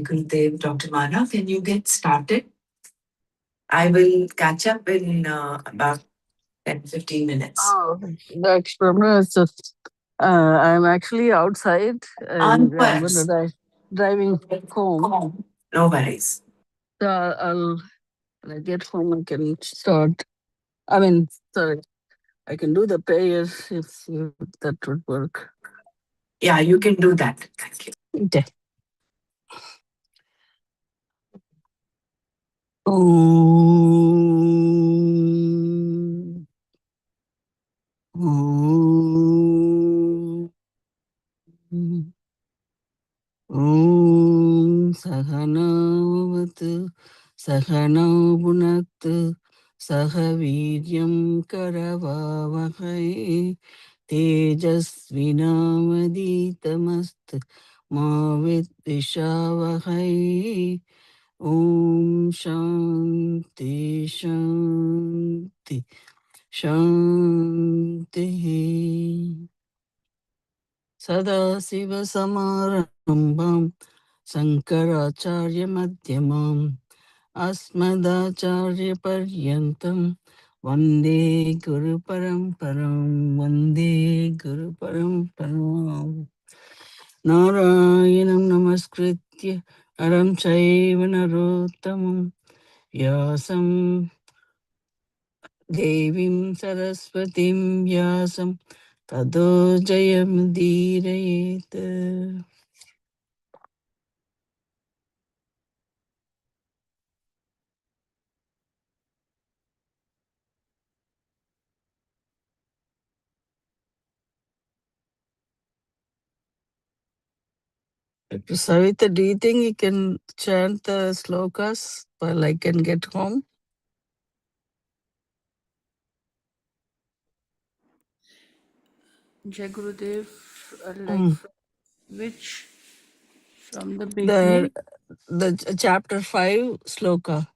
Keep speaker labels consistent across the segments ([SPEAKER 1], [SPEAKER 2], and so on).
[SPEAKER 1] Gurudev, Dr. Mana, can you get started? I will catch up in about 10-15 minutes.
[SPEAKER 2] Oh, that's it's just, I'm actually outside and I'm going to driving home.
[SPEAKER 1] No worries.
[SPEAKER 2] So when I get home, I can start. I mean, sorry, I can do the prayer if that would work.
[SPEAKER 1] Yeah, you can do that. Thank you.
[SPEAKER 2] Okay. Om. Om. Om Sahanavatu Sahanau Bhunaktu Sahaviryam Karavavahai Tejasvinavaditamastu Mavidvishavahai. Om Shanti Shanti Shanti. Sadasivasamaramvam Shankaracharya-madhyamam Asmadacharya-paryantam Vande Guru-paramparam Vande Guru-paramparam. Narayanam namaskritya Aram chaiva narottamam Vyasam Devim Saraswatim Vyasam Tado Jayamudírayet. Savita, do you think you can chant the slokas while I can get home?
[SPEAKER 3] Jai Gurudev, like which from the
[SPEAKER 2] The
[SPEAKER 3] beginning?
[SPEAKER 2] chapter 5 slokas.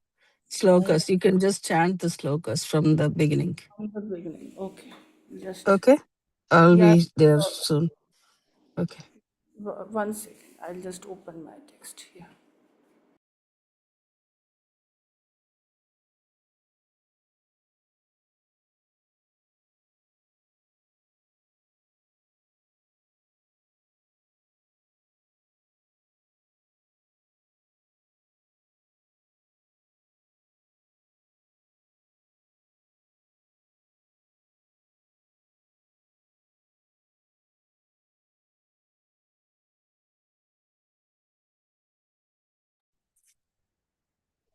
[SPEAKER 2] You can just chant the slokas from the beginning.
[SPEAKER 3] From the beginning. Okay. Just
[SPEAKER 2] Okay? I'll
[SPEAKER 3] yeah.
[SPEAKER 2] be there soon. Okay.
[SPEAKER 3] One second. I'll just open my text here.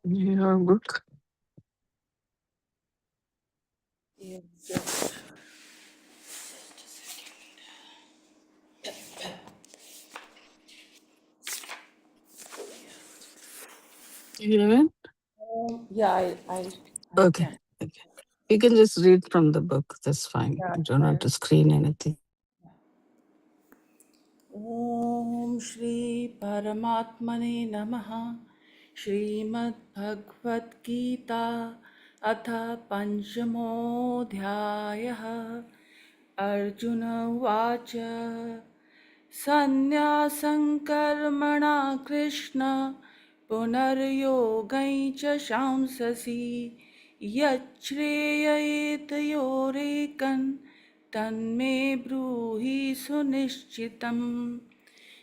[SPEAKER 2] Your book.
[SPEAKER 3] Yeah, just
[SPEAKER 2] You have it?
[SPEAKER 3] yeah, I
[SPEAKER 2] Okay.
[SPEAKER 3] can.
[SPEAKER 2] Okay. You can just read from the book. That's fine.
[SPEAKER 3] Yeah,
[SPEAKER 2] You don't have to screen anything.
[SPEAKER 3] Om Shri Paramatmane Namaha Shrimad Gita Atha Panchamoऽध्यायः Arjuna Vacha Sannyasam karmana Krishna Punaryogai cha shamsasi Yachreyayetayorekan Tanme bruhi sunishchitam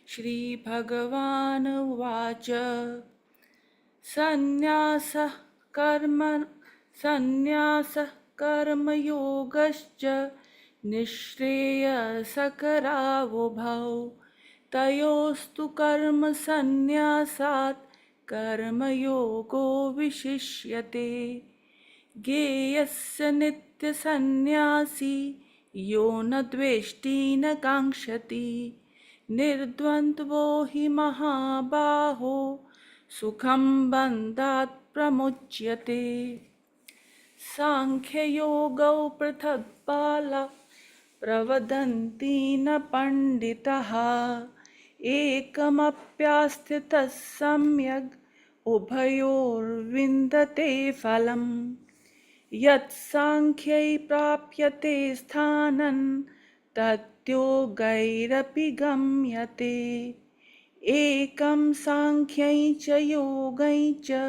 [SPEAKER 3] Shri Bhagavan Uvacha Sannyasah karma Sannyasah karma yogascha Nishreya sakaravo bhau Tayostu karma sannyasat karma yogo vishishyate Geyasya nitya sannyasi yo na dveshti na kankshati Nirdvandvo hi mahabaho sukham bandhat pramuchyate Sankhya-yoga पृथक्बाला प्रवदन्ति न पण्डितः एकमप्यास्थितः सम्यग् उभयोर्विन्दते फलम् यत् साङ्ख्यै प्राप्यते स्थानं तद्योगैरपि गम्यते एकं साङ्ख्यै च योगै च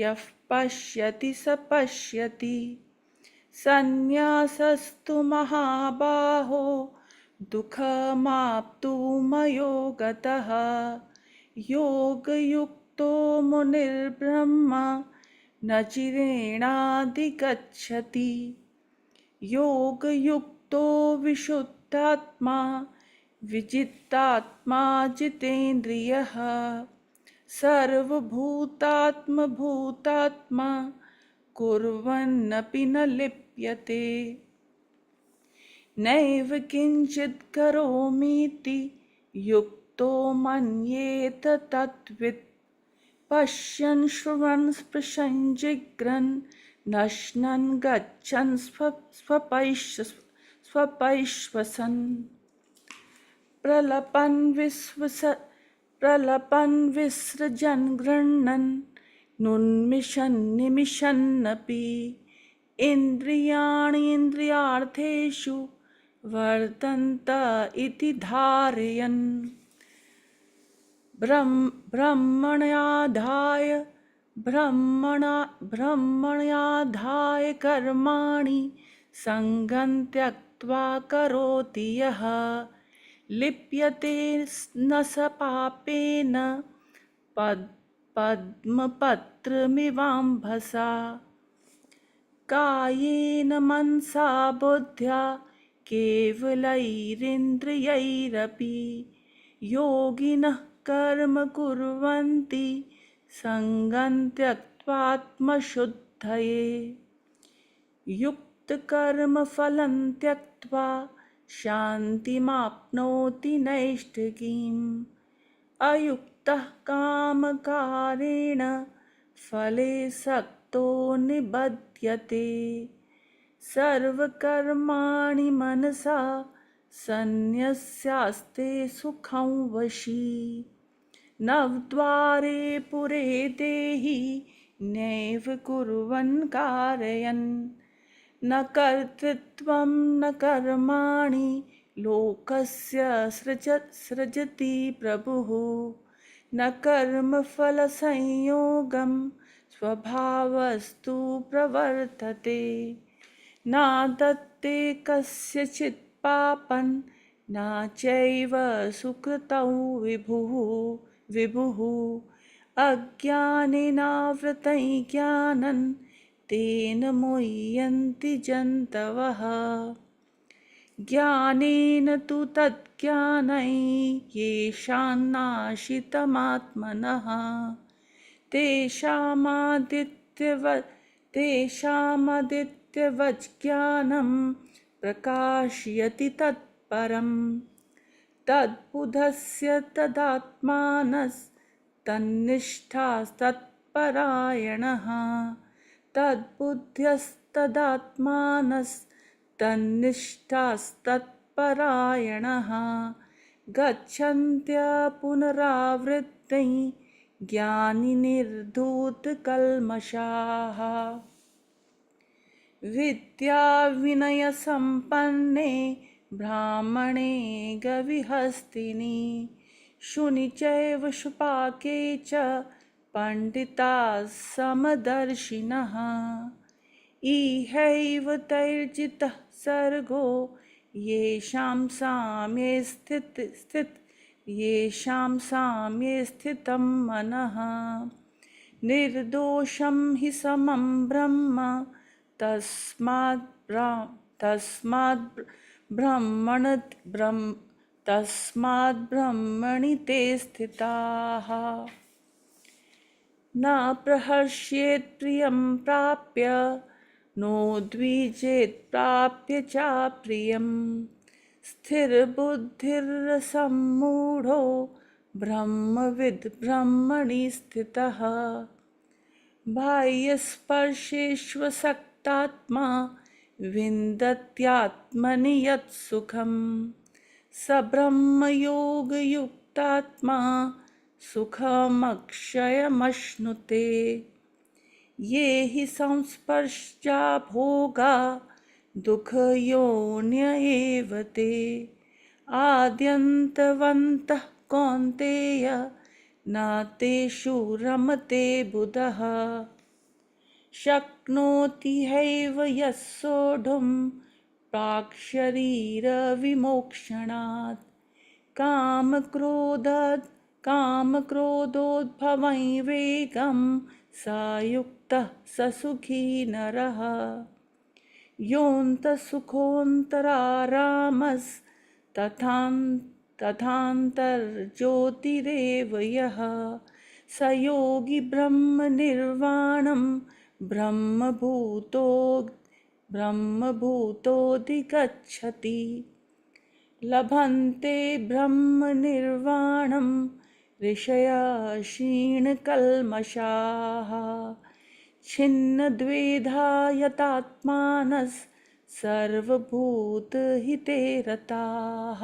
[SPEAKER 3] यः पश्यति स पश्यति सन्न्यासस्तु महाबाहो दुःखमाप्तुमयो गतः योगयुक्तो मुनिर्ब्रह्म न चिरेणाधिगच्छति योगयुक्तो विशुद्धात्मा विजितात्मा जितेन्द्रियः सर्वभूतात्मभूतात्मा कुर्वन्नपि न लिप्यते नैव किञ्चित् करोमीति युक्तो मन्येत तत्वित् पश्यन् शृण्वन् स्पृशन् जिघ्रन् नश्नन् गच्छन् स्वपैश्वसन् प्रलपन् विसृजन् गृह्णन् नुन्मिषन् निमिषन्नपि इन्द्रियाणीन्द्रियार्थेषु वर्तन्त इति धारयन् ब्रह्मण्याधाय कर्माणि सङ्गं त्यक्त्वा करोति यः लिप्यते न स पापेन पद्मपत्रमिवाम्भसा कायेन मनसा बुद्ध्या केवलैरिन्द्रियैरपि योगिनः कर्म कुर्वन्ति सङ्गं त्यक्त्वात्मशुद्धये युक्तकर्मफलं त्यक्त्वा शान्तिमाप्नोति नैष्ठिकीम् अयुक्तः कामकारेण फले सक्तो निबध्यते सर्वकर्माणि मनसा सन्न्यस्यास्ते सुखं वशी नवद्वारे पुरे देहि नैव कुर्वन् कारयन् न कर्तृत्वं न कर्माणि लोकस्य सृजति प्रभुः न कर्मफलसंयोगं स्वभावस्तु प्रवर्तते न दत्ते कस्यचित् पापं न चैव सुकृतौ विभुः अज्ञानेनावृतं ज्ञानं तेन मुह्यन्ति जन्तवः ज्ञानेन तु तज्ज्ञानं येषां नाशितमात्मनः तेषामदित्यवज् ज्ञानं प्रकाशयति तत्परम् तद्बुधस्य तन्निष्ठास्तत्परायणः तन्निष्ठास्तत्परायणः गच्छन्त्य पुनरावृत्तिं ज्ञानिनिर्धूतकल्मषाः विद्याविनयसम्पन्ने ब्राह्मणे गविहस्तिनि शुनि चैव शुपाके च पण्डिताः समदर्शिनः इहैव तैर्जितः सर्गो येषां साम्ये स्थितं मनः निर्दोषं हि समं ब्रह्म तस्माद् ब्रह्मणि ते स्थिताः न प्रहर्ष्येत् प्रियं प्राप्य नोद्विजेत् प्राप्य चाप्रियं स्थिरबुद्धिर्सम्मूढो ब्रह्मविद् ब्रह्मणि स्थितः बाह्यस्पर्शेष्वसक्तात्मा विन्दत्यात्मनि यत् सुखं स ब्रह्मयोगयुक्तात्मा सुखमक्षयमश्नुते ये हि संस्पर्शा भोगा दुःखयोन्य एव ते आद्यन्तवन्तः कौन्तेय न तेषु रमते बुधः शक्नोति हैव यः सोढुं प्राक्शरीरविमोक्षणात् कामक्रोधोद्भवैवेगं स युक्तः स सुखी नरः तथान्तर्ज्योतिरेव यः स योगी ब्रह्मनिर्वाणं ब्रह्मभूतोऽधिगच्छति लभन्ते ब्रह्मनिर्वाणं ऋषयः क्षीणकल्मषाः छिन्नद्वेधा यतात्मानः सर्वभूतहिते रताः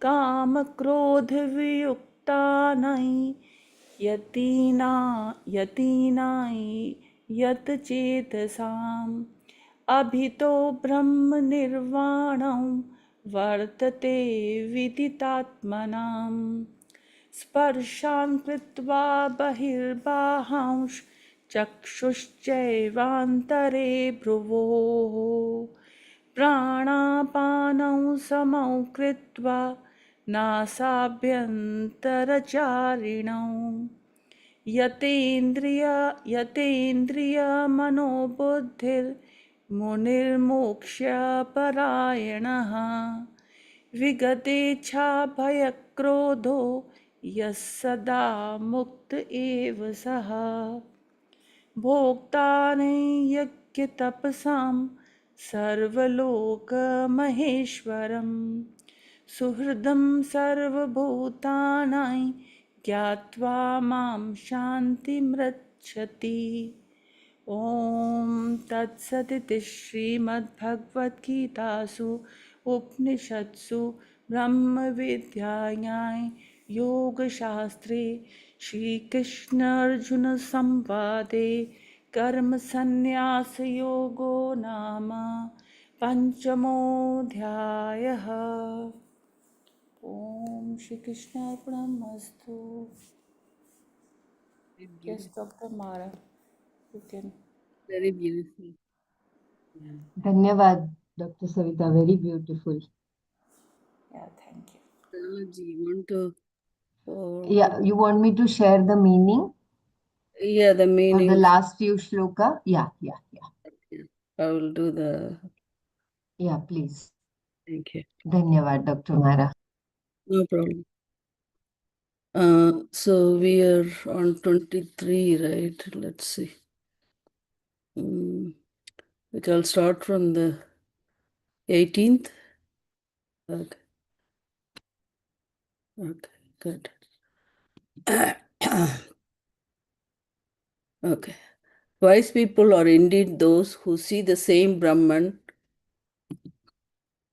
[SPEAKER 3] कामक्रोधवियुक्तानै यतीनां यतचेतसाम् अभितो ब्रह्मनिर्वाणं वर्तते विदितात्मनाम् स्पर्शान् कृत्वा बहिर्बाहांश्च चक्षुश्चैवान्तरे भ्रुवोः प्राणापानौ समौ कृत्वा नासाभ्यन्तरचारिणौ यतेन्द्रियमनोबुद्धिर्मुनिर्मोक्ष्य परायणः विगतेच्छाभयक्रोधो यः सदा मुक्त एव सः भोक्तारं यज्ञतपसां सर्वलोकमहेश्वरं सुहृदं सर्वभूतानां ज्ञात्वा मां शान्तिमृच्छति ॐ तत्सदिति श्रीमद्भगवद्गीतासु उपनिषत्सु ब्रह्मविद्यायां योगशास्त्रे श्रीकृष्णार्जुनसंवादे कर्मसन्न्यासयोगो नाम पञ्चमोऽध्यायः ॐ श्रीकृष्णार्पणमस्तु।
[SPEAKER 2] Very
[SPEAKER 3] Yes,
[SPEAKER 2] beautiful.
[SPEAKER 3] Dr. Mara, you can.
[SPEAKER 2] Very beautiful. Yeah.
[SPEAKER 4] Dhanyavad, Dr. Savita. Very beautiful.
[SPEAKER 3] Yeah, thank you.
[SPEAKER 2] Ji, you want to?
[SPEAKER 4] Yeah, you want me to share the meaning
[SPEAKER 2] Yeah, the
[SPEAKER 4] for the
[SPEAKER 2] meaning.
[SPEAKER 4] last few shloka? Yeah.
[SPEAKER 2] I will do the.
[SPEAKER 4] Yeah, please.
[SPEAKER 2] Thank you.
[SPEAKER 4] Dhanyavad, Dr. Mara.
[SPEAKER 2] No problem. So we are on 23, right? Let's see. Which I'll start from the 18th. Okay. Okay, good. Okay. Wise people are indeed those who see the same Brahman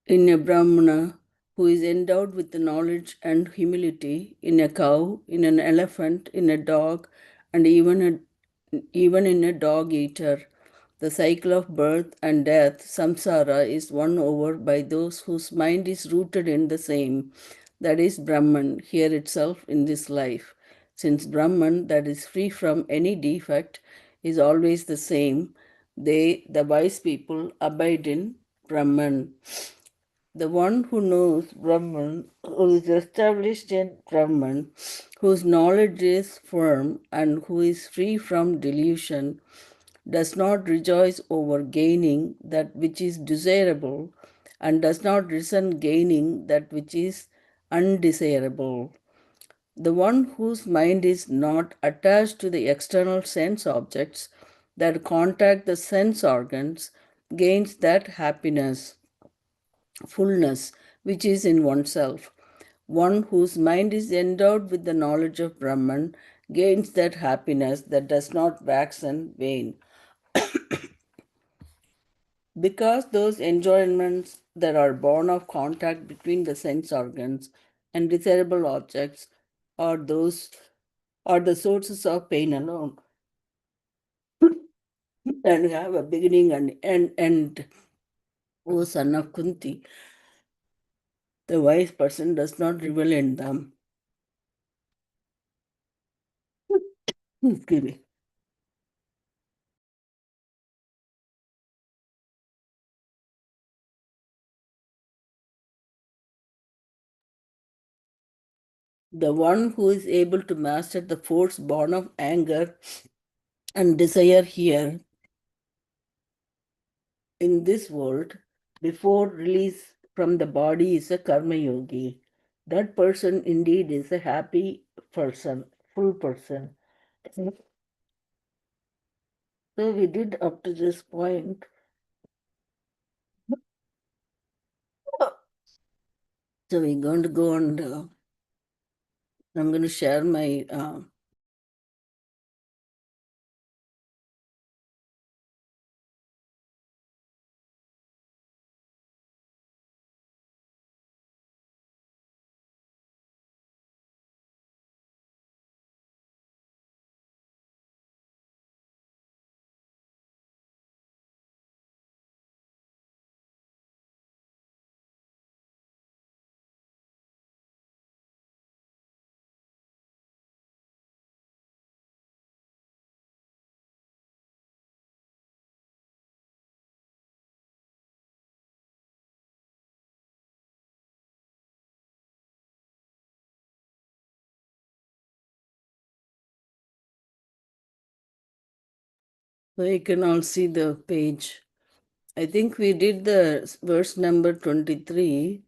[SPEAKER 2] in a Brahmana who is endowed with the knowledge and humility, in a cow, in an elephant, in a dog, and even in a dog eater. The cycle of birth and death, samsara, is won over by those whose mind is rooted in the same, that is Brahman, here itself in this life. Since Brahman, that is free from any defect, is always the same, they, the wise people, abide in Brahman. The one who knows Brahman, who is established in Brahman, whose knowledge is firm and who is free from delusion, does not rejoice over gaining that which is desirable and does not resent gaining that which is undesirable. The one whose mind is not attached to the external sense objects that contact the sense organs gains that happiness, fullness, which is in oneself. One whose mind is endowed with the knowledge of Brahman gains that happiness that does not wax and wane. Because those enjoyments that are born of contact between the sense organs and desirable objects are those are the sources of pain alone and have a beginning and end. O son of Kunti, The wise person does not revel in them. Excuse me. The one who is able to master the force born of anger and desire here in this world before release from the body is a karma yogi. That person indeed is a happy person, full person. So we did up to this point. So we're going to go and I'm going to share my so you can all see the page. I think we did the verse number 23.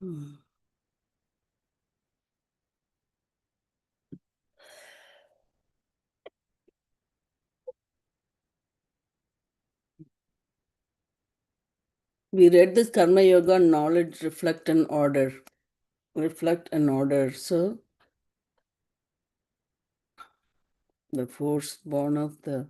[SPEAKER 2] Hmm. We read this Karma Yoga, knowledge, reflect, and order. Reflect and order. So the force born of the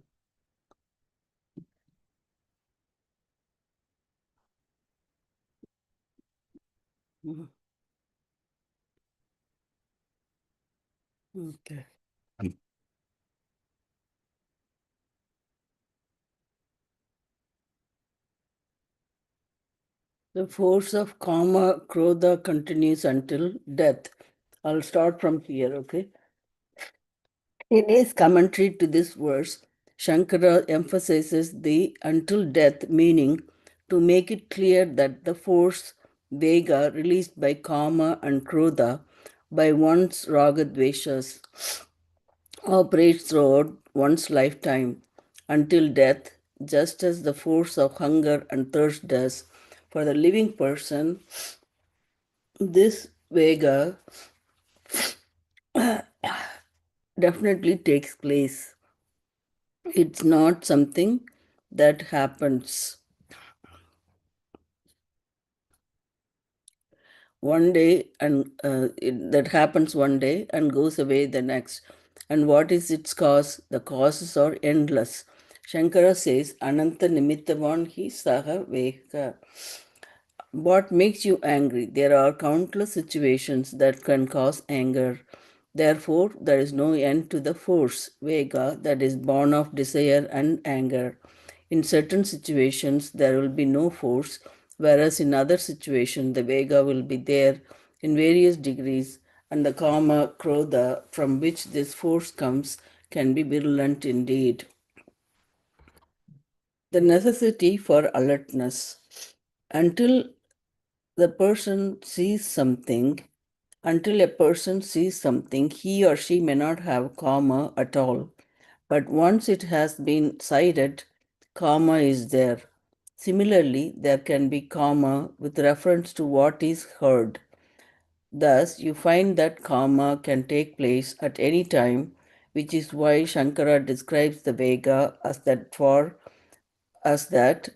[SPEAKER 2] okay. The force of karma, krodha continues until death. I'll start from here, okay? In his commentary to this verse, Shankara emphasizes the until death meaning to make it clear that the force Vega released by Kama and Krodha by one's Ragadveshas operates throughout one's lifetime until death, just as the force of hunger and thirst does. For the living person, this Vega definitely takes place. It's not something that happens one day and that happens one day and goes away the next. And what is its cause? The causes are endless. Shankara says, Ananta Nimittavan hi saha veka. What makes you angry? There are countless situations that can cause anger. Therefore, there is no end to the force, Vega, that is born of desire and anger. In certain situations, there will be no force, whereas in other situations, the Vega will be there in various degrees, and the Kama, Krodha, from which this force comes, can be virulent indeed. The necessity for alertness. Until the person sees something, until a person sees something, he or she may not have karma at all. But once it has been sighted, karma is there. Similarly, there can be karma with reference to what is heard. Thus, you find that karma can take place at any time, which is why Shankara describes the Vega as that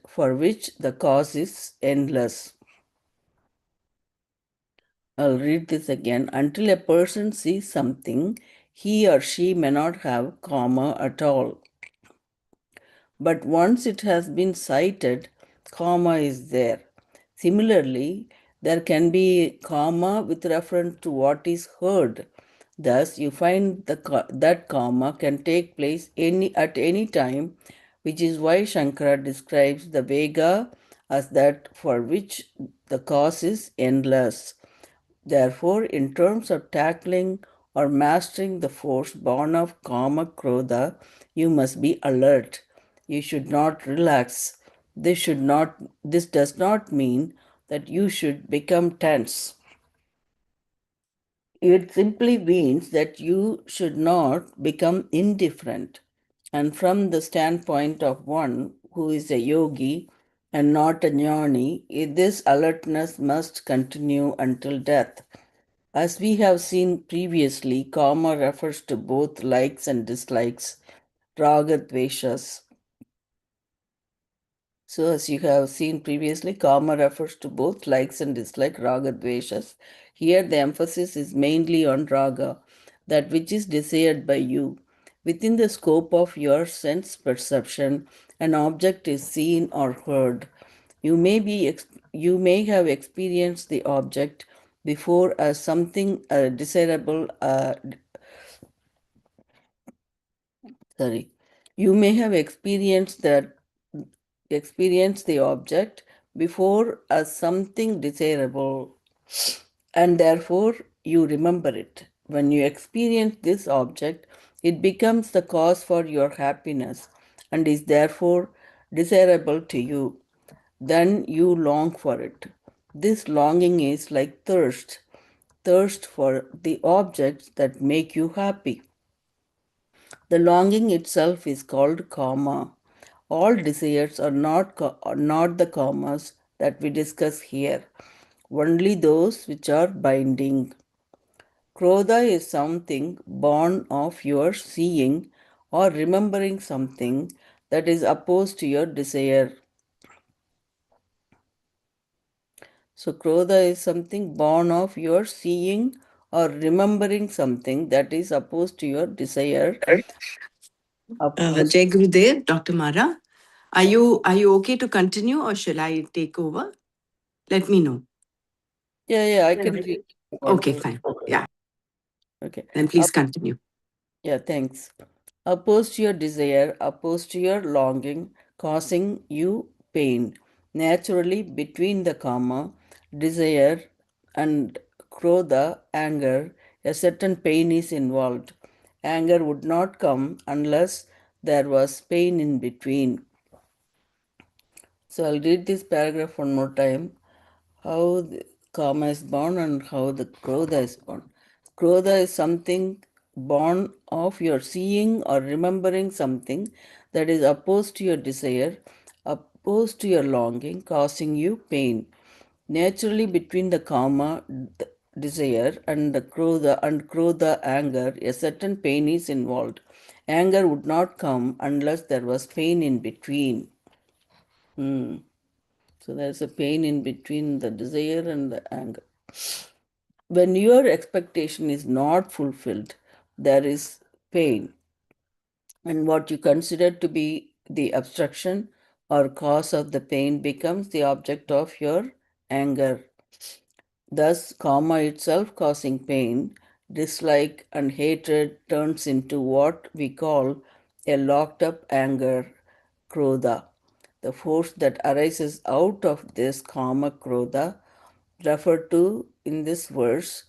[SPEAKER 2] for which the cause is endless. I'll read this again. Until a person sees something, he or she may not have karma at all. But once it has been sighted, karma is there. Similarly, there can be karma with reference to what is heard. Thus, you find that karma can take place at any time, which is why Shankara describes the Vega as that for which the cause is endless. Therefore, in terms of tackling or mastering the force born of Kama Krodha, you must be alert. You should not relax. This does not mean that you should become tense. It simply means that you should not become indifferent. And from the standpoint of one who is a yogi and not a jnani, this alertness must continue until death. As we have seen previously, karma refers to both likes and dislikes, raga dveshas. So, as you have seen previously, karma refers to both likes and dislikes, raga dveshas. Here, the emphasis is mainly on raga, that which is desired by you. Within the scope of your sense perception, an object is seen or heard. You may have experienced the object before as something desirable. Sorry, you may have experienced the object before as something desirable, and therefore you remember it. When you experience this object, it becomes the cause for your happiness and is therefore desirable to you. Then you long for it. This longing is like thirst for the objects that make you happy. The longing itself is called karma. All desires are not the karmas that we discuss here, only those which are binding. Krodha is something born of your seeing or remembering something that is opposed to your desire. So, Krodha is something born of your seeing or remembering something that is opposed to your desire.
[SPEAKER 1] Jai Gurudev, Dr. Mara, are you okay to continue or shall I take over? Let me know.
[SPEAKER 2] Yeah, I can read.
[SPEAKER 1] Okay, fine. Yeah,
[SPEAKER 2] Okay.
[SPEAKER 1] then please continue.
[SPEAKER 2] Yeah, thanks. Opposed to your desire, opposed to your longing, causing you pain. Naturally, between the karma, desire, and krodha, anger, a certain pain is involved. Anger would not come unless there was pain in between. So I'll read this paragraph one more time. How the karma is born and how the krodha is born. Krodha is something born of your seeing or remembering something that is opposed to your desire, opposed to your longing, causing you pain. Naturally, between the karma, desire, and the krodha anger, a certain pain is involved. Anger would not come unless there was pain in between. So there's a pain in between the desire and the anger. When your expectation is not fulfilled, there is pain. And what you consider to be the obstruction or cause of the pain becomes the object of your anger. Thus, karma itself causing pain, dislike, and hatred turns into what we call a locked up anger, krodha. The force that arises out of this karma krodha, referred to in this verse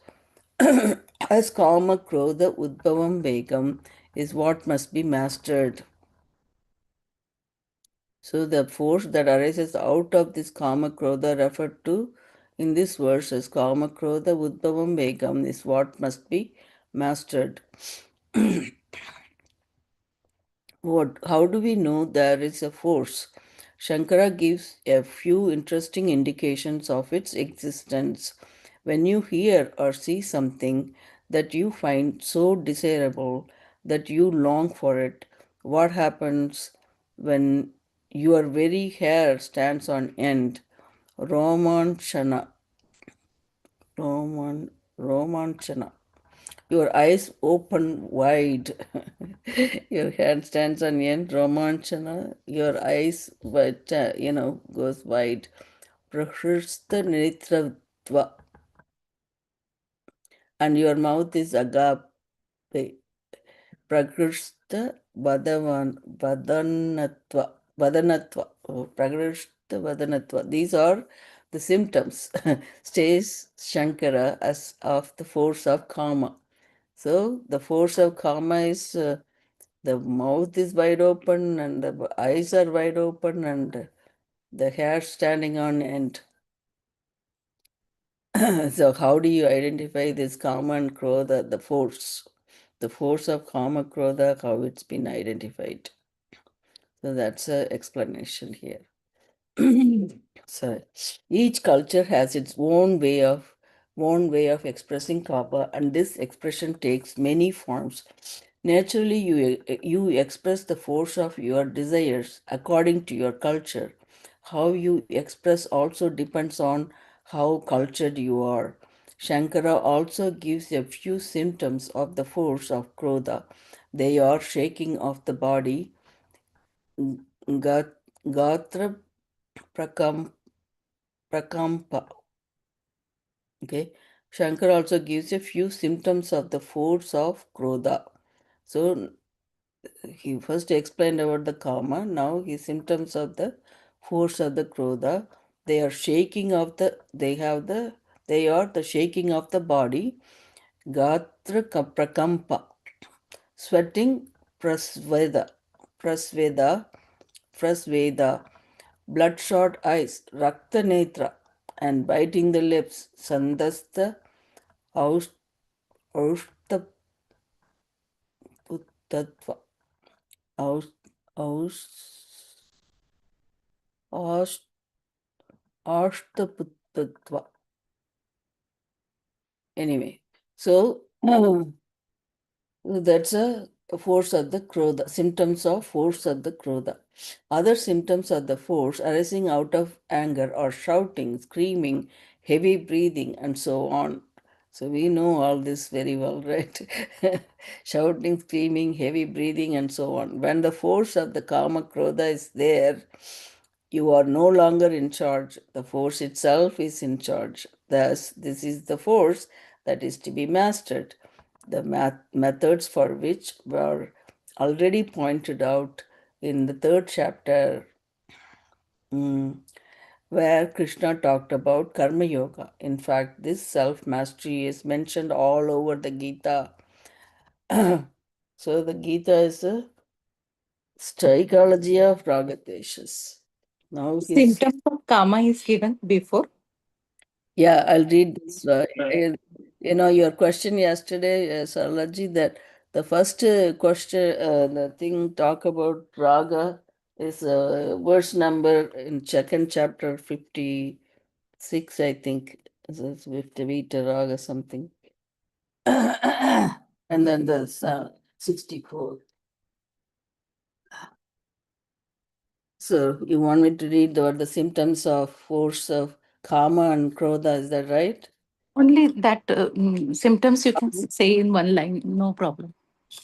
[SPEAKER 2] as karma krodha udbhavam vegam, is what must be mastered. So the force that arises out of this kama krodha referred to in this verse as kama krodha udbhavam vegam is what must be mastered. How do we know there is a force? Shankara gives a few interesting indications of its existence. When you hear or see something that you find so desirable that you long for it, what happens when your very hair stands on end? Romanchana. Romanchana. Your eyes open wide. Your hand stands on end, romanchana. Your eyes, goes wide. Prahrista netratva. And your mouth is agap. wait, Prakrishta Vadanatva. Oh, Prakrishta Vadanatva. These are the symptoms, says Shankara, as of the force of karma. So the force of karma is the mouth is wide open and the eyes are wide open and the hair standing on end. So how do you identify this karma and krodha, the force? The force of karma krodha, how it's been identified. So that's an explanation here. So each culture has its own way of expressing karma, and this expression takes many forms. Naturally, you express the force of your desires according to your culture. How you express also depends on how cultured you are. Shankara also gives a few symptoms of the force of krodha. They are shaking of the body, gatra prakampa. Okay. Shankar also gives a few symptoms of the force of krodha. So he first explained about the karma. Now his symptoms of the force of the krodha. They are shaking of the. They are the shaking of the body. Gatra prakampa, sweating, prasveda, prasveda, prasveda, bloodshot eyes, rakta netra, and biting the lips, sandasta, aus, aushta puttatva, aus, aus, aus, ashtaputtatva. Anyway, so that's a force of the krodha, symptoms of force of the krodha. Other symptoms of the force arising out of anger are shouting, screaming, heavy breathing, and so on. So we know all this very well, right? Shouting, screaming, heavy breathing, and so on. When the force of the kama krodha is there, you are no longer in charge. The force itself is in charge. Thus, this is the force that is to be mastered. The methods for which were already pointed out in the third chapter, where Krishna talked about Karma Yoga. In fact, this self mastery is mentioned all over the Gita. So, the Gita is a psychology of Ragateshas. Now, his
[SPEAKER 5] Symptoms of karma is given before.
[SPEAKER 2] Yeah, I'll read this. Your question yesterday, Sarlaji, that the first question, the thing talk about raga is verse number in second chapter 56, I think. So it's Vita Raga something. And then there's 64. So you want me to read the symptoms of force of karma and krodha, is that right?
[SPEAKER 5] Only that symptoms you can say in one line, no problem.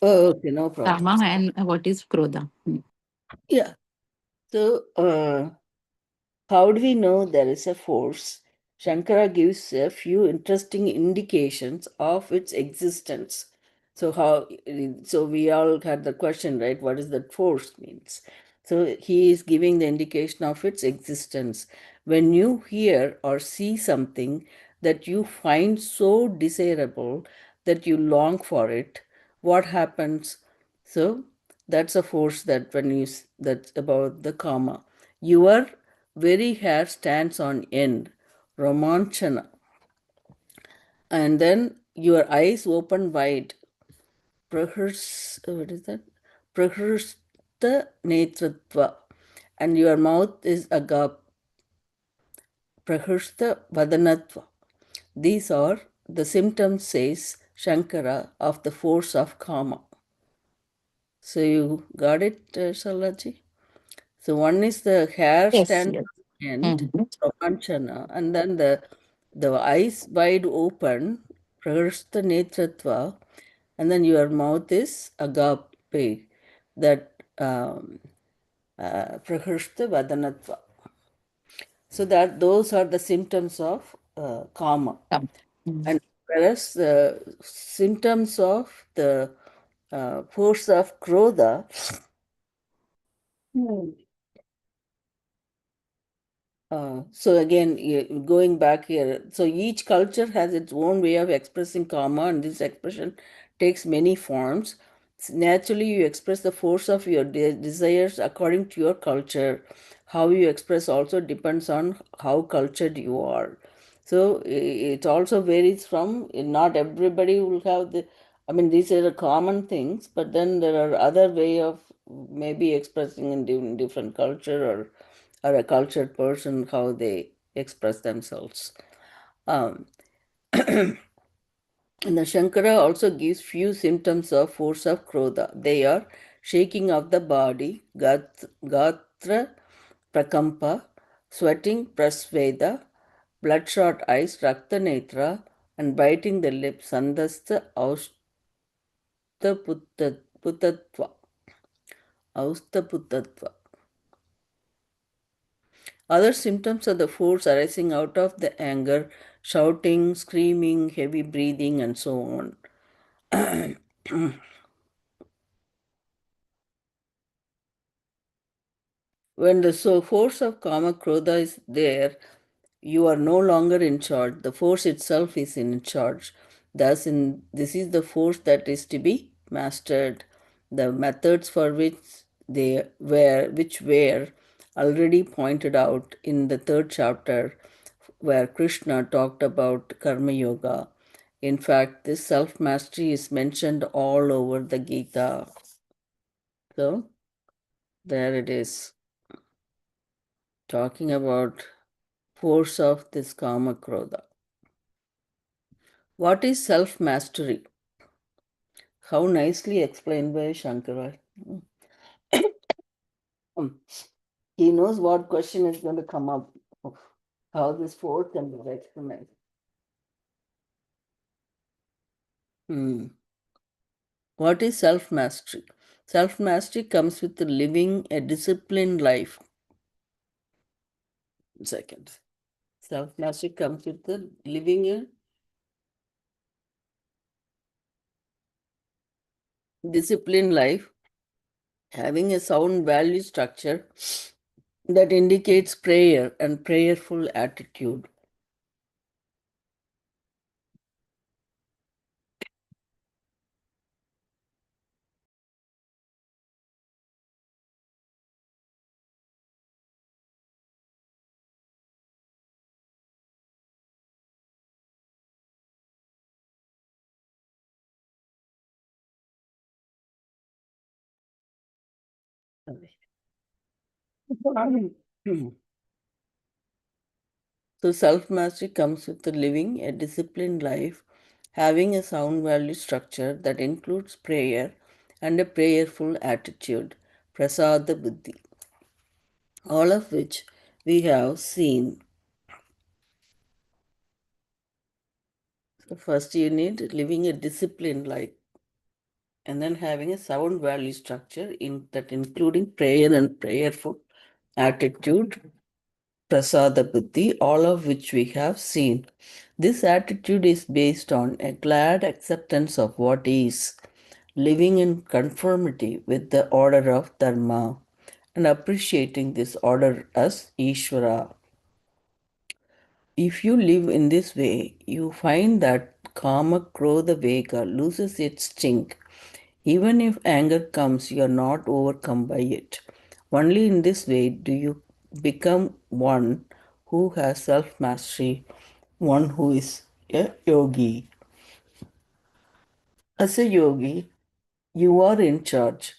[SPEAKER 2] Oh, okay, no problem.
[SPEAKER 5] Karma and what is krodha.
[SPEAKER 2] Yeah. So, how do we know there is a force? Shankara gives a few interesting indications of its existence. So so we all had the question, right? What does that force means? So he is giving the indication of its existence. When you hear or see something that you find so desirable that you long for it, what happens? So that's a force that that's about the karma. Your very hair stands on end, romanchana, and then your eyes open wide, what is that? Prahrista netratva, and your mouth is agap, prahrista vadanatva. These are the symptoms, says Shankara, of the force of karma. So you got it, Salaji? So one is the hair
[SPEAKER 5] Yes,
[SPEAKER 2] stand
[SPEAKER 5] yes.
[SPEAKER 2] end,
[SPEAKER 5] Mhm.
[SPEAKER 2] romanchana, and then the eyes wide open, prahrista netratva, and then your mouth is agape, that prahrista vadanatva. So that those are the symptoms of karma.
[SPEAKER 5] Come. Mhm.
[SPEAKER 2] And whereas the symptoms of the force of Krodha. So again, going back here, so each culture has its own way of expressing karma, and this expression takes many forms. Naturally, you express the force of your desires according to your culture. How you express also depends on how cultured you are. So it also varies from, not everybody will have the, I mean, these are the common things, but then there are other way of maybe expressing in different culture, or a cultured person, how they express themselves. Um, and the Shankara also gives few symptoms of force of Krodha. They are shaking of the body, Gatra Prakampa, sweating Prasveda, bloodshot eyes, Rakta Netra, and biting the lips, Sandastha Austaputatva. Austaputatva. Other symptoms are the force arising out of the anger, shouting, screaming, heavy breathing, and so on. When the force of Kama Krodha is there, you are no longer in charge. The force itself is in charge. Thus, this is the force that is to be mastered. The methods for which were already pointed out in the third chapter, where Krishna talked about Karma Yoga. In fact, this self mastery is mentioned all over the Gita. So, there it is, talking about force of this Kama Krodha. What is self mastery? How nicely explained by Shankara. He knows what question is going to come up, how this force can be recognized. What is self mastery? Self mastery comes with living a disciplined life. Second. Self mastery comes with living a disciplined life, having a sound value structure that indicates prayer and prayerful attitude. So, self mastery comes with living a disciplined life, having a sound value structure that includes prayer and a prayerful attitude, prasada buddhi, all of which we have seen. So, first you need living a disciplined life, and then having a sound value structure in that including prayer and prayerful attitude, prasada buddhi, all of which we have seen. This attitude is based on a glad acceptance of what is, living in conformity with the order of dharma, and appreciating this order as Ishvara. If you live in this way, you find that kama krodha vega loses its sting. Even if anger comes, you are not overcome by it. Only in this way do you become one who has self mastery, one who is a yogi. As a yogi, you are in charge,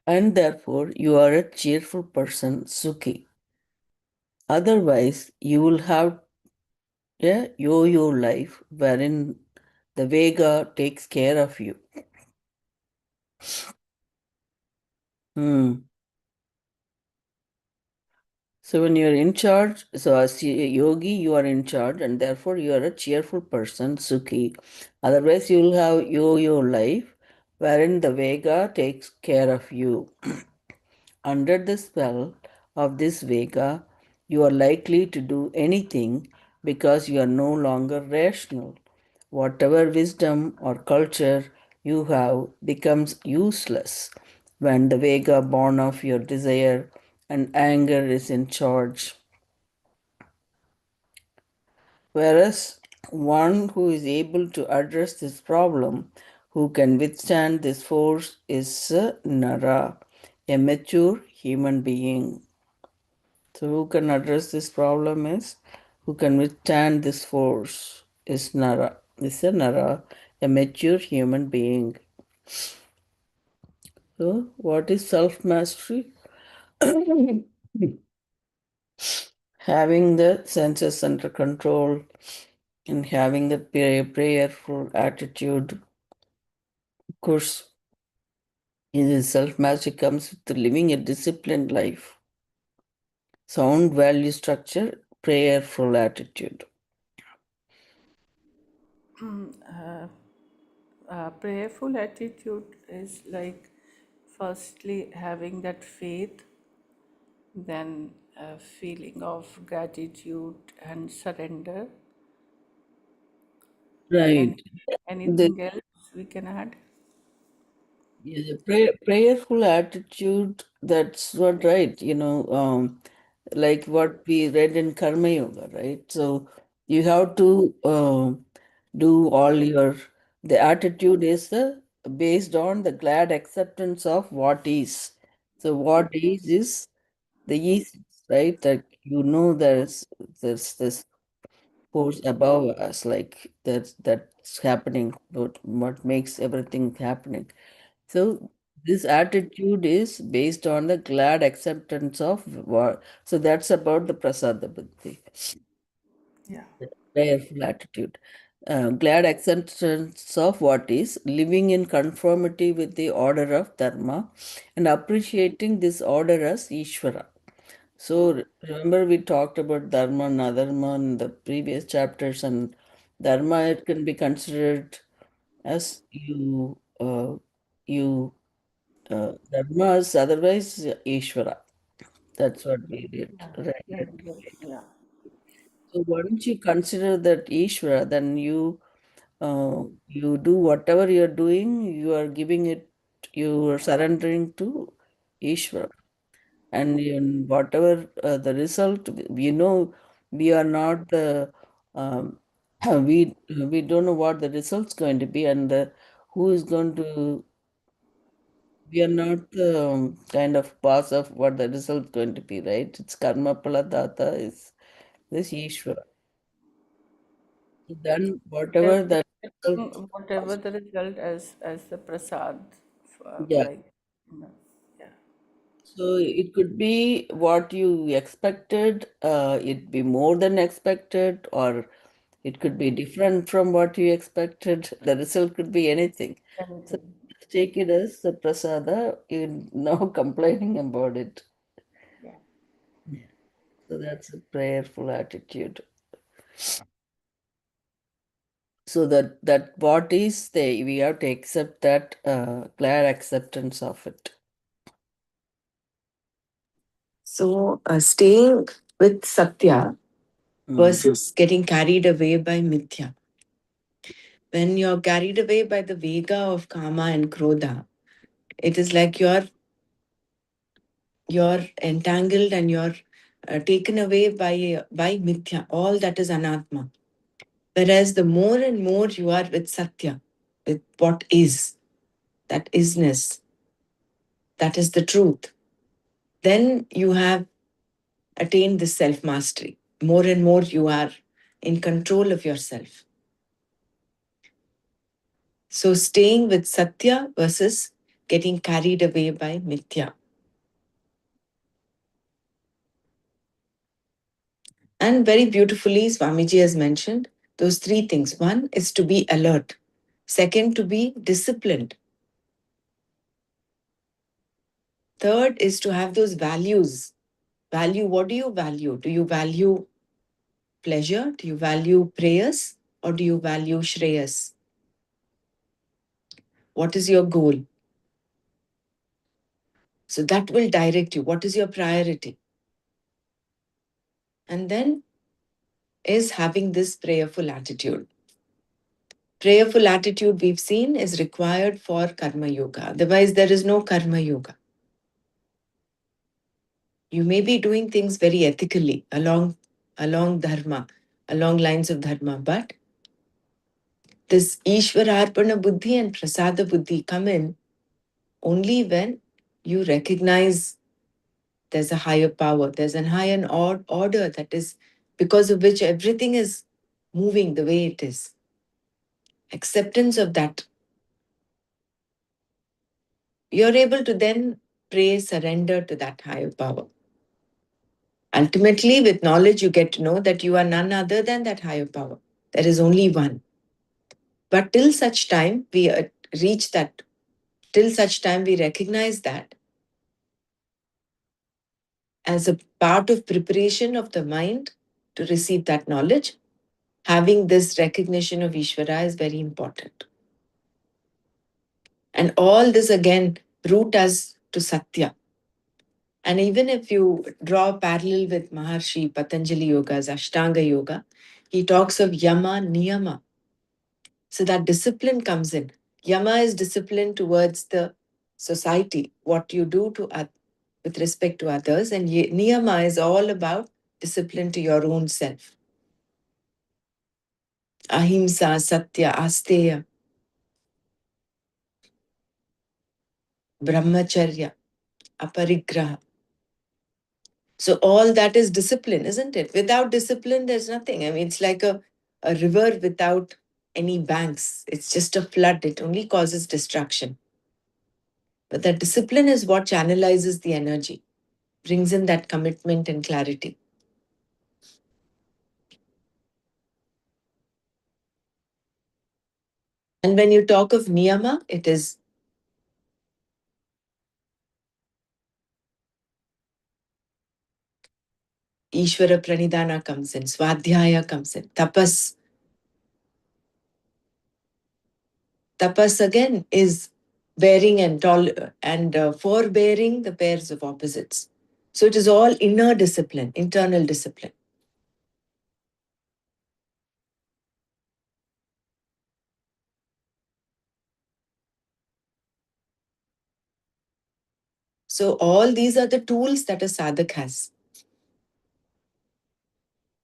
[SPEAKER 2] and therefore you are a cheerful person, Sukhi. Otherwise, you will have a yo yo life wherein the Vega takes care of you. Hmm. So when you're in charge, so as a yogi, you are in charge, and therefore you are a cheerful person, Sukhi. Otherwise, you will have yo-yo life, wherein the Vega takes care of you. Under the spell of this Vega, you are likely to do anything because you are no longer rational. Whatever wisdom or culture you have becomes useless when the Vega born of your desire and anger is in charge. Whereas one who is able to address this problem, who can withstand this force, is a Nara, a mature human being. So, who can address this problem is who can withstand this force is Nara. Is a Nara, a mature human being. So, what is self mastery? Having the senses under control and having the prayerful attitude. Of course, in self mastery comes with living a disciplined life, sound value structure, prayerful attitude.
[SPEAKER 3] Prayerful attitude is like firstly having that faith, then a feeling of gratitude and surrender, and
[SPEAKER 2] Right. The,
[SPEAKER 3] anything else we can add.
[SPEAKER 2] yeah, the prayerful attitude, that's what, right, like what we read in Karma Yoga, right? So you have to do all your, the attitude is based on the glad acceptance of what is. So what is the is, right? That there's this force above us, like that's happening, what makes everything happening. So this attitude is based on the glad acceptance of what. So that's about the prasada buddhi,
[SPEAKER 3] Yeah.
[SPEAKER 2] prayerful attitude. Glad acceptance of what is, living in conformity with the order of dharma, and appreciating this order as Ishvara. So remember we talked about dharma and adharma in the previous chapters, and dharma it can be considered as you dharma is otherwise Ishvara. That's what we did.
[SPEAKER 3] Yeah.
[SPEAKER 2] Right.
[SPEAKER 3] Yeah.
[SPEAKER 2] So once you consider that Ishvara, then you do whatever you're doing, you are giving it, you are surrendering to Ishvara. And in whatever the result, we are not the we don't know what the result's going to be, and who is going to, we are not the kind of boss of what the result's going to be, right? It's karma paladata is this Ishvara. So then
[SPEAKER 3] Whatever
[SPEAKER 2] whatever that result,
[SPEAKER 3] whatever the result as the prasad,
[SPEAKER 2] yeah.
[SPEAKER 3] like, yeah.
[SPEAKER 2] So it could be what you expected, it be more than expected, or it could be different from what you expected. The result could be anything. So
[SPEAKER 3] Anything.
[SPEAKER 2] just take it as the prasada, you're no complaining about it.
[SPEAKER 3] Yeah.
[SPEAKER 2] So that's a prayerful attitude. So that what is the, we have to accept that glad acceptance of it.
[SPEAKER 1] So, staying with Satya
[SPEAKER 2] Mm.
[SPEAKER 1] versus getting carried away by Mithya. When you're carried away by the Vega of Kama and Krodha, it is like you're entangled and you're taken away by Mithya, all that is Anatma. Whereas the more and more you are with Satya, with what is, that isness, that is the truth, then you have attained this self mastery. More and more you are in control of yourself. So, staying with Satya versus getting carried away by Mithya. And very beautifully, Swamiji has mentioned those three things. One is to be alert, second, to be disciplined, third is to have those values. Value, what do you value? Do you value pleasure? Do you value prayers? Or do you value Shreyas? What is your goal? So that will direct you. What is your priority? And then is having this prayerful attitude. prayerful attitude we've seen is required for karma yoga. Otherwise, there is no karma yoga. You may be doing things very ethically along dharma, along lines of dharma, but this Ishvara Arpana Buddhi and Prasada Buddhi come in only when you recognize there's a higher power, there's an higher order that is because of which everything is moving the way it is. Acceptance of that. You're able to then pray, surrender to that higher power. Ultimately, with knowledge, you get to know that you are none other than that higher power. There is only one. But till such time we reach that, till such time we recognize that as a part of preparation of the mind to receive that knowledge, having this recognition of Ishvara is very important. And all this again root us to Satya. And even if you draw a parallel with Maharshi Patanjali Yoga's Ashtanga Yoga, he talks of Yama, Niyama. So that discipline comes in. Yama is discipline towards the society, what you do to with respect to others, and Niyama is all about discipline to your own self. Ahimsa, Satya, Asteya, Brahmacharya, Aparigraha. So all that is discipline, isn't it? Without discipline, there's nothing. I mean, it's like a river without any banks. It's just a flood. It only causes destruction. But that discipline is what channelizes the energy, brings in that commitment and clarity. And when you talk of niyama, it is Ishvara Pranidhana comes in, Swadhyaya comes in, tapas. Tapas again is bearing and forbearing the pairs of opposites. So it is all inner discipline, internal discipline. So all these are the tools that a sadhak has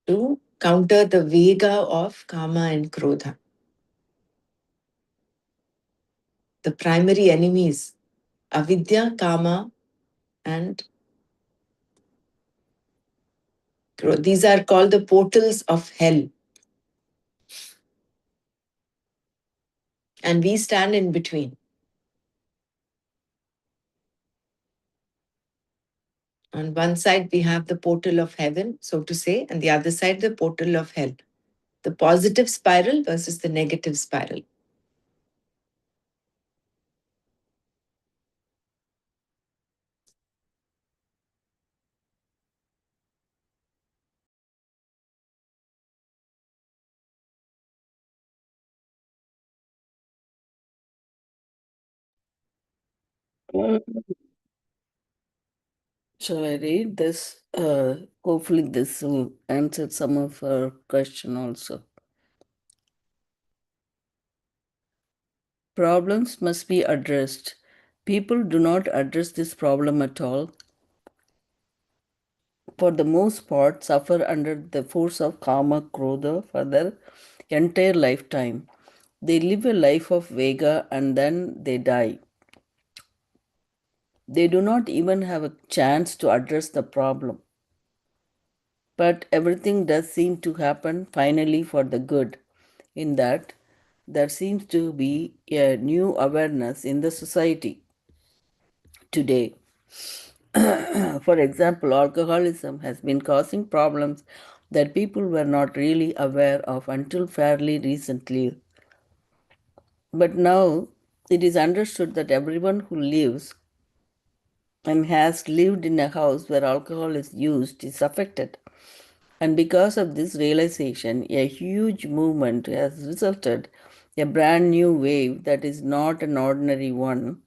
[SPEAKER 1] to counter the vega of kama and krodha. The primary enemies, avidya, kama, and krodha. These are called the portals of hell. And we stand in between. On one side, we have the portal of heaven, so to say, and the other side, the portal of hell. The positive spiral versus the negative spiral.
[SPEAKER 2] Shall I read this? Hopefully, this will answer some of our question also. Problems must be addressed. People do not address this problem at all. For the most part, suffer under the force of karma, krodha for their entire lifetime. They live a life of vega and then they die. They do not even have a chance to address the problem. But everything does seem to happen finally for the good, in that there seems to be a new awareness in the society today. For example, alcoholism has been causing problems that people were not really aware of until fairly recently. But now it is understood that everyone who lives and has lived in a house where alcohol is used is affected. And because of this realization, a huge movement has resulted, a brand new wave that is not an ordinary one,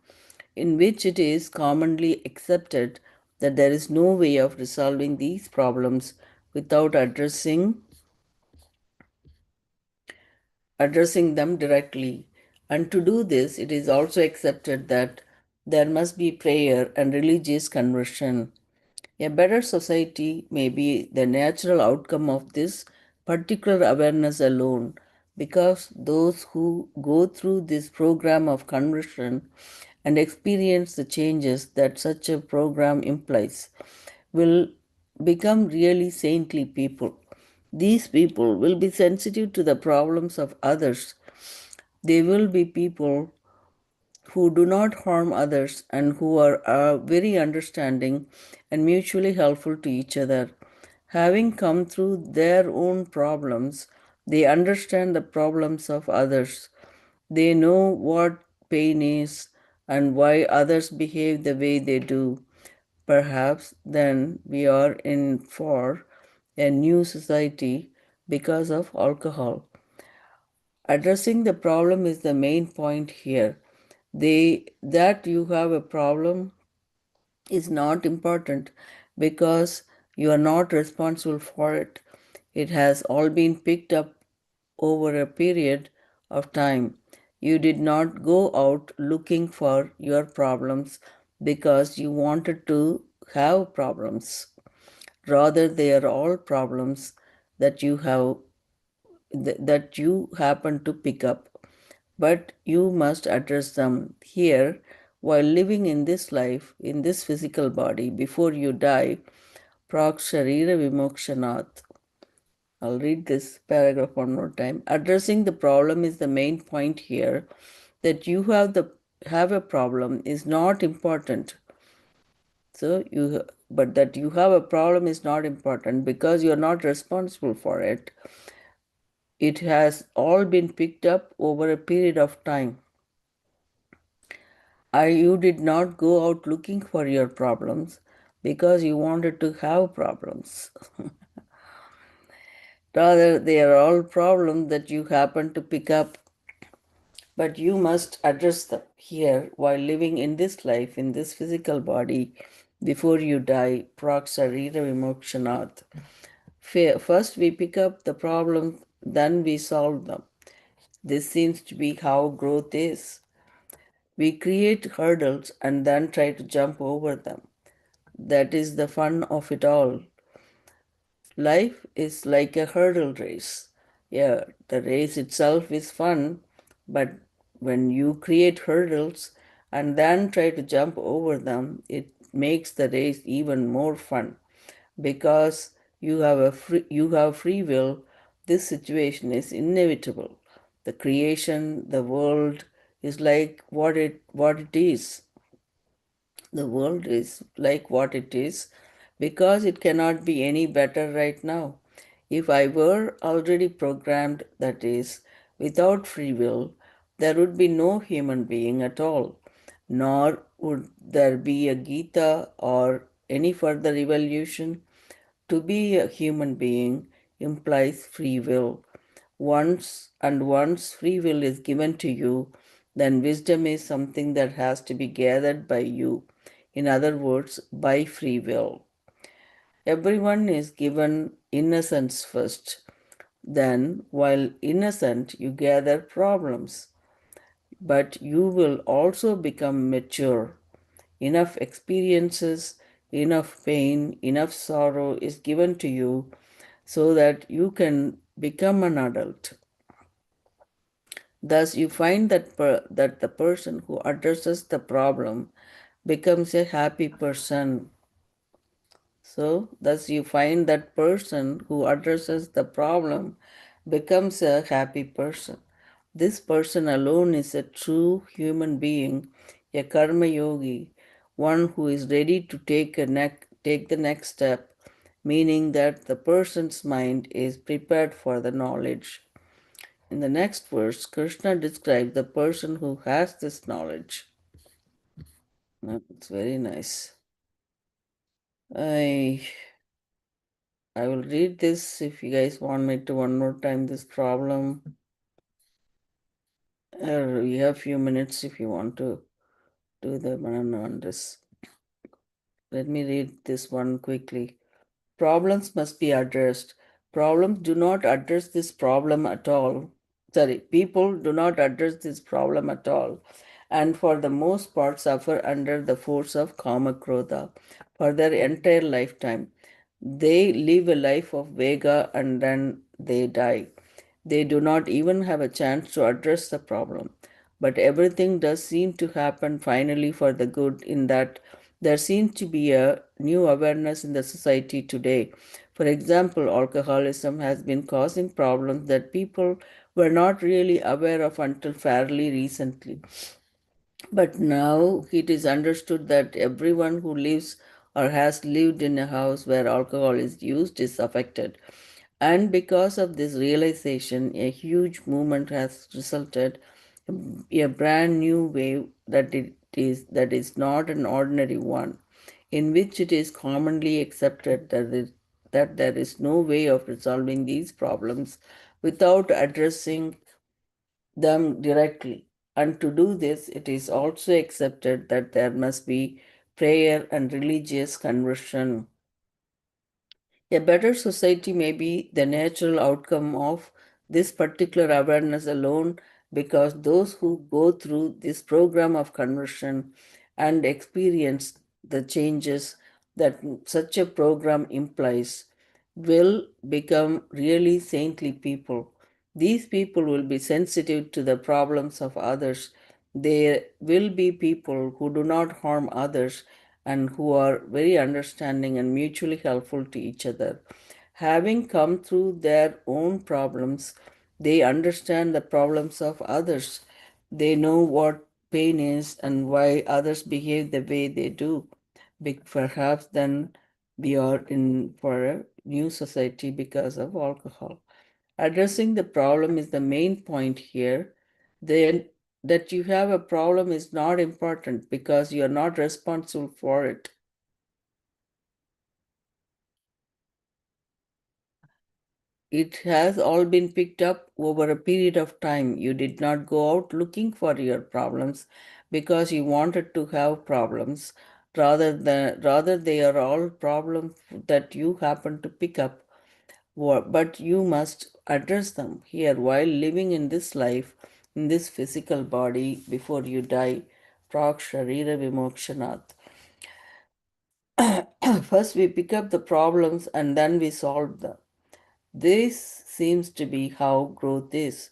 [SPEAKER 2] in which it is commonly accepted that there is no way of resolving these problems without addressing addressing them directly. And to do this, it is also accepted that there must be prayer and religious conversion. A better society may be the natural outcome of this particular awareness alone, because those who go through this program of conversion and experience the changes that such a program implies will become really saintly people. These people will be sensitive to the problems of others. They will be people who do not harm others and who are very understanding and mutually helpful to each other. Having come through their own problems, they understand the problems of others. They know what pain is and why others behave the way they do. Perhaps then we are in for a new society because of alcohol. Addressing the problem is the main point here. That you have a problem is not important because you are not responsible for it. It has all been picked up over a period of time. You did not go out looking for your problems because you wanted to have problems. Rather, they are all problems that you have that you happen to pick up, but you must address them here while living in this life, in this physical body, before you die. Prak Sharira Vimokshanat. I'll read this paragraph one more time. Addressing the problem is the main point here. That you have a problem is not important. But that you have a problem is not important because you are not responsible for it. It has all been picked up over a period of time. You did not go out looking for your problems because you wanted to have problems. Rather, they are all problems that you happen to pick up, but you must address them here while living in this life, in this physical body, before you die. Praksarira Vimokshanat. First, we pick up the problems, then we solve them. This seems to be how growth is. We create hurdles and then try to jump over them. That is the fun of it all. Life is like a hurdle race. Yeah, the race itself is fun, but when you create hurdles and then try to jump over them, it makes the race even more fun because you have free will. This situation is inevitable. The creation, the world is like what it is. The world is like what it is because it cannot be any better right now. If I were already programmed, that is, without free will, there would be no human being at all, nor would there be a Gita or any further evolution. To be a human being implies free will. Once free will is given to you, then wisdom is something that has to be gathered by you. In other words, by free will. Everyone is given innocence first. Then, while innocent, you gather problems. But you will also become mature. Enough experiences, enough pain, enough sorrow is given to you so that you can become an adult. Thus, you find that the person who addresses the problem becomes a happy person. So, thus, you find that person who addresses the problem becomes a happy person. This person alone is a true human being, a karma yogi, one who is ready to take the next step, meaning that the person's mind is prepared for the knowledge. In the next verse, Krishna describes the person who has this knowledge. It's very nice. I will read this if you guys want me to one more time this problem. We have a few minutes if you want to do the Manana on this. Let me read this one quickly. Problems must be addressed. Problems do not address this problem at all. people do not address this problem at all, and for the most part suffer under the force of kama krodha for their entire lifetime. They live a life of vega and then they die. They do not even have a chance to address the problem. But everything does seem to happen finally for the good, in that there seems to be a new awareness in the society today. For example, alcoholism has been causing problems that people were not really aware of until fairly recently. But now it is understood that everyone who lives or has lived in a house where alcohol is used is affected. And because of this realization, a huge movement has resulted, a brand new wave that is not an ordinary one, in which it is commonly accepted that there is no way of resolving these problems without addressing them directly. And to do this, it is also accepted that there must be prayer and religious conversion. A better society may be the natural outcome of this particular awareness alone, because those who go through this program of conversion and experience the changes that such a program implies will become really saintly people. These people will be sensitive to the problems of others. They will be people who do not harm others and who are very understanding and mutually helpful to each other. Having come through their own problems, they understand the problems of others. They know what pain is and why others behave the way they do. Perhaps then we are in for a new society because of alcohol. Addressing the problem is the main point here. Then that you have a problem is not important because you are not responsible for it. It has all been picked up over a period of time. You did not go out looking for your problems because you wanted to have problems. Rather they are all problems that you happen to pick up. But you must address them here while living in this life, in this physical body before you die. Prak Sharira Vimokshanat. First we pick up the problems and then we solve them. This seems to be how growth is.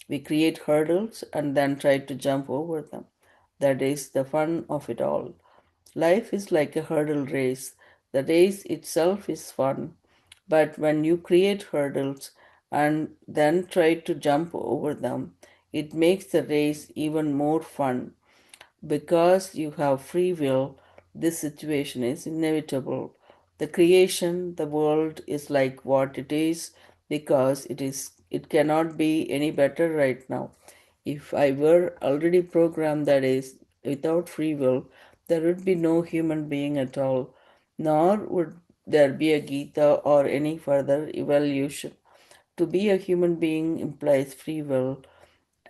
[SPEAKER 2] We create hurdles and then try to jump over them. That is the fun of it all. Life is like a hurdle race. The race itself is fun, but when you create hurdles and then try to jump over them, it makes the race even more fun. Because you have free will, this situation is inevitable. The creation, the world is like what it is because it cannot be any better right now. If I were already programmed, that is without free will, there would be no human being at all, nor would there be a Gita or any further evolution. To be a human being implies free will,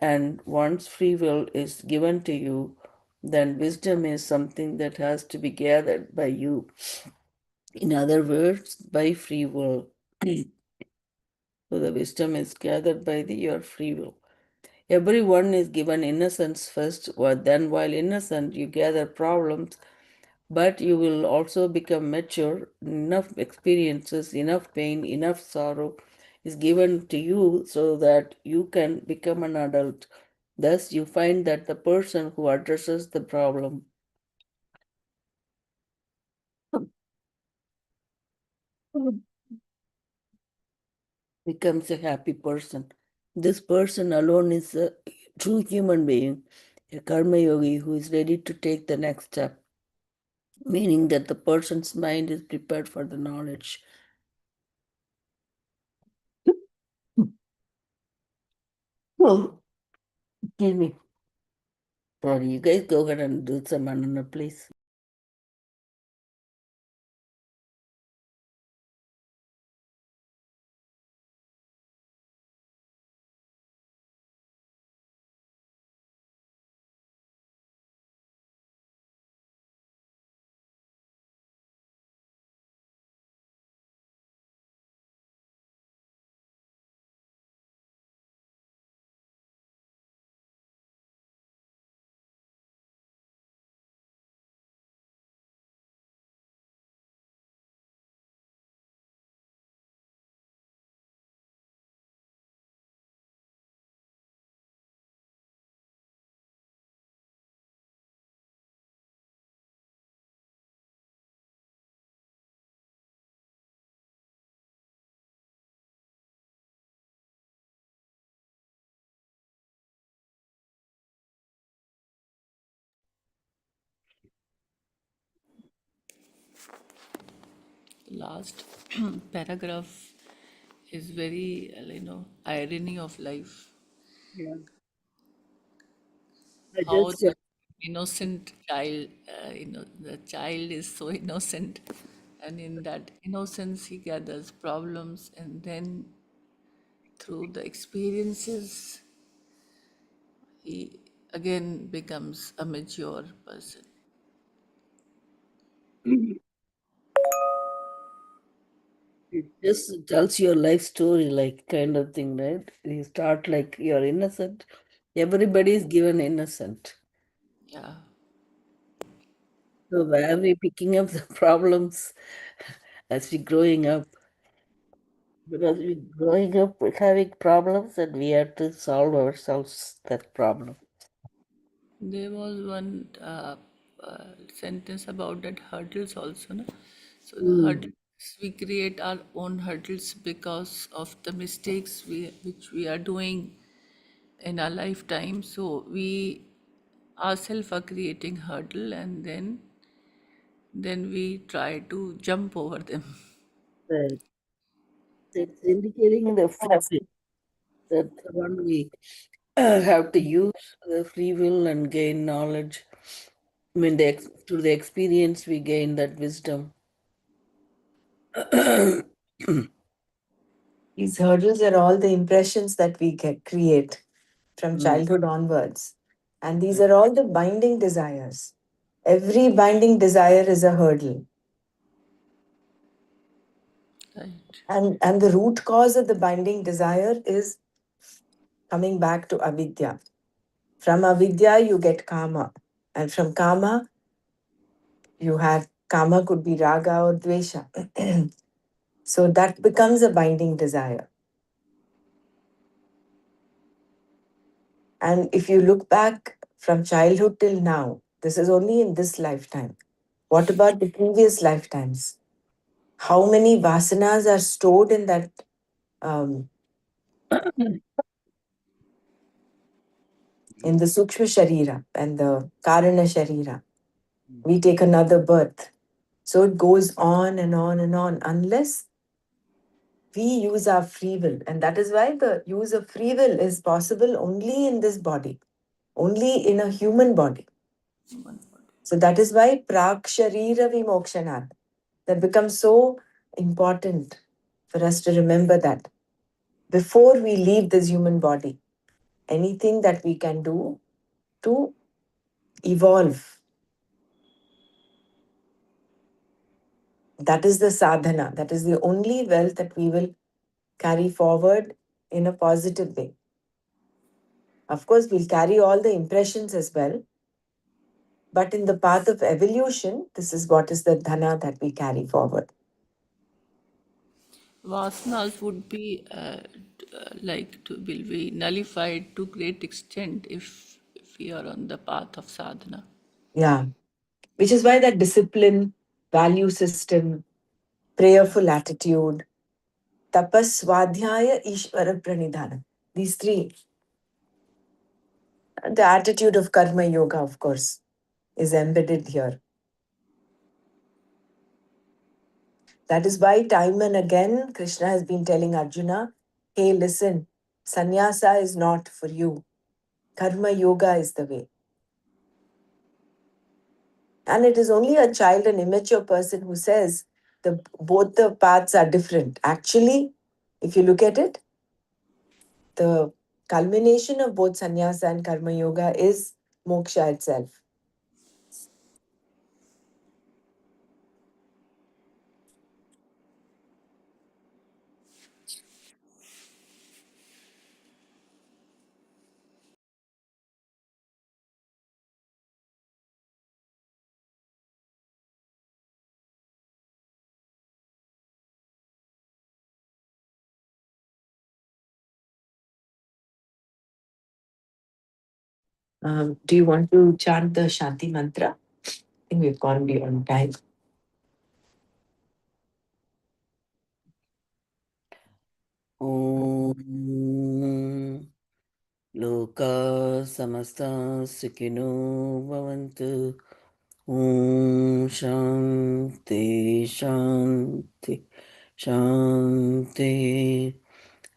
[SPEAKER 2] and once free will is given to you, then wisdom is something that has to be gathered by you. In other words, by free will. So the wisdom is gathered by your free will. Everyone is given innocence first, or then while innocent you gather problems, but you will also become mature. Enough experiences, enough pain, enough sorrow is given to you so that you can become an adult. Thus, you find that the person who addresses the problem becomes a happy person. This person alone is a true human being, a karma yogi who is ready to take the next step, meaning that the person's mind is prepared for the knowledge. Oh, excuse me. Sorry, you guys go ahead and do some Manana, please.
[SPEAKER 6] The last paragraph is very, irony of life.
[SPEAKER 2] Yeah. I
[SPEAKER 6] How
[SPEAKER 2] just
[SPEAKER 6] the innocent child, the child is so innocent, and in that innocence he gathers problems, and then through the experiences he again becomes a mature person.
[SPEAKER 2] it just tells your life story, like kind of thing, right? You start like you're innocent. Everybody is given innocent.
[SPEAKER 6] Yeah.
[SPEAKER 2] So where are we picking up the problems as we growing up? Because we growing up with having problems and we have to solve ourselves that problem.
[SPEAKER 6] There was one sentence about that hurdles also, no? So the
[SPEAKER 2] Mm.
[SPEAKER 6] hurdles, we create our own hurdles because of the mistakes which we are doing in our lifetime. So we ourselves are creating hurdle, and then we try to jump over them.
[SPEAKER 2] Right. It's indicating the free will. That's the one we have to use the free will and gain knowledge. I mean, through the experience, we gain that wisdom.
[SPEAKER 1] These hurdles are all the impressions that we create from
[SPEAKER 2] Mm.
[SPEAKER 1] childhood onwards. And these are all the binding desires. Every binding desire is a hurdle.
[SPEAKER 6] Right.
[SPEAKER 1] And the root cause of the binding desire is coming back to avidya. From avidya, you get kama. And from kama, you have kama could be raga or dvesha. So that becomes a binding desire. And if you look back from childhood till now, this is only in this lifetime. What about the previous lifetimes? How many vasanas are stored in that um, in the Sukshma Sharira and the Karana Sharira? We take another birth. So it goes on and on and on unless we use our free will. And that is why the use of free will is possible only in this body, only in a human body. So that is why Prak Sharira Vimokshanat. That becomes so important for us to remember that before we leave this human body, anything that we can do to evolve, that is the sadhana. That is the only wealth that we will carry forward in a positive way. Of course, we'll carry all the impressions as well. But in the path of evolution, this is what is the dhana that we carry forward.
[SPEAKER 6] Vasanas would be will be nullified to great extent if we are on the path of sadhana.
[SPEAKER 1] Yeah. Which is why that discipline, value system, prayerful attitude, tapas, svadhyaya, ishvara pranidhana. These three. The attitude of karma yoga, of course, is embedded here. That is why time and again Krishna has been telling Arjuna, hey, listen, sannyasa is not for you. Karma yoga is the way. And it is only a child, an immature person who says both the paths are different. Actually, if you look at it, the culmination of both sannyasa and karma yoga is moksha itself. Do you want to chant the Shanti mantra? I think we've gone beyond time.
[SPEAKER 2] Om Loka Samasta Sukhino Bhavantu Om Shanti Shanti Shanti.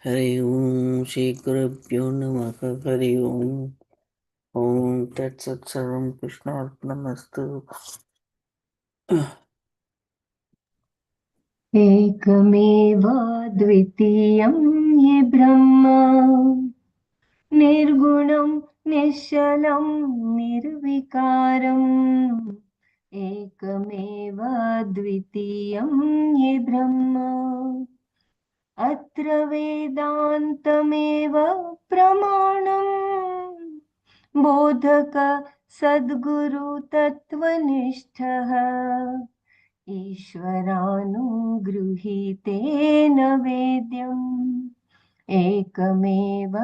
[SPEAKER 2] Hari Om Shri Gurubhyo Namaha. Hari Om. Om Tat Sat Sarvam Krishna Arpanamastu.
[SPEAKER 4] एकमेव द्वितीयं ये ब्रह्म निर्गुणं निश्चलं निर्विकारम् एकमेव द्वितीयं ये ब्रह्म अत्र वेदान्तमेव प्रमाणम् बोधक सद्गुरु तत्त्वनिष्ठः ईश्वरानुगृहीतेन वेद्यम् एकमेव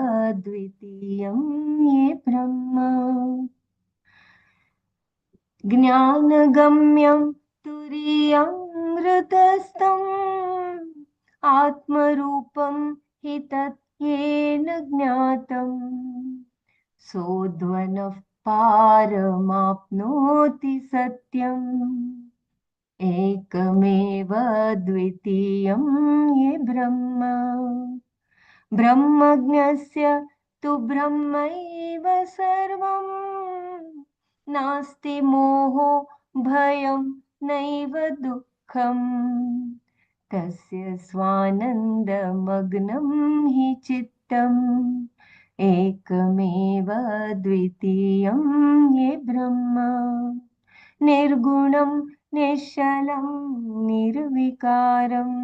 [SPEAKER 4] द्वितीयं ये ब्रह्म ज्ञानगम्यं तुरीयमृतस्थम् आत्मरूपं हि तत् येन ज्ञातम् सोऽध्वनः पारमाप्नोति सत्यम् एकमेव द्वितीयं ये ब्रह्म ब्रह्मज्ञस्य तु ब्रह्मैव सर्वं नास्ति मोहो भयं नैव दुःखम् तस्य स्वानन्दमग्नं हि चित्तम् एकमेव द्वितीयं ये ब्रह्म निर्गुणं निश्चलं निर्विकारम्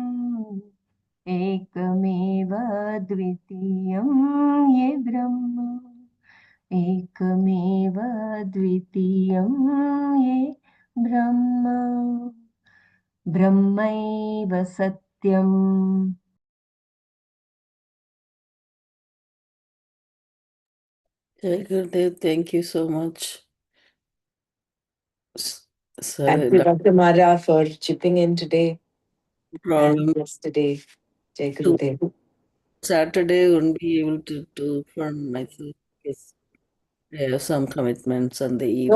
[SPEAKER 4] एकमेव द्वितीयं ये ब्रह्म एकमेव द्वितीयं ये ब्रह्म ब्रह्मैव सत्यम्.
[SPEAKER 2] Jai Gurudev, thank you so much.
[SPEAKER 1] Thank you, Dr. Mara, for chipping in today
[SPEAKER 2] Problem.
[SPEAKER 1] and yesterday. Jai
[SPEAKER 2] To
[SPEAKER 1] Gurudev.
[SPEAKER 2] Saturday won't be able to do for myself because I have some commitments on the evening.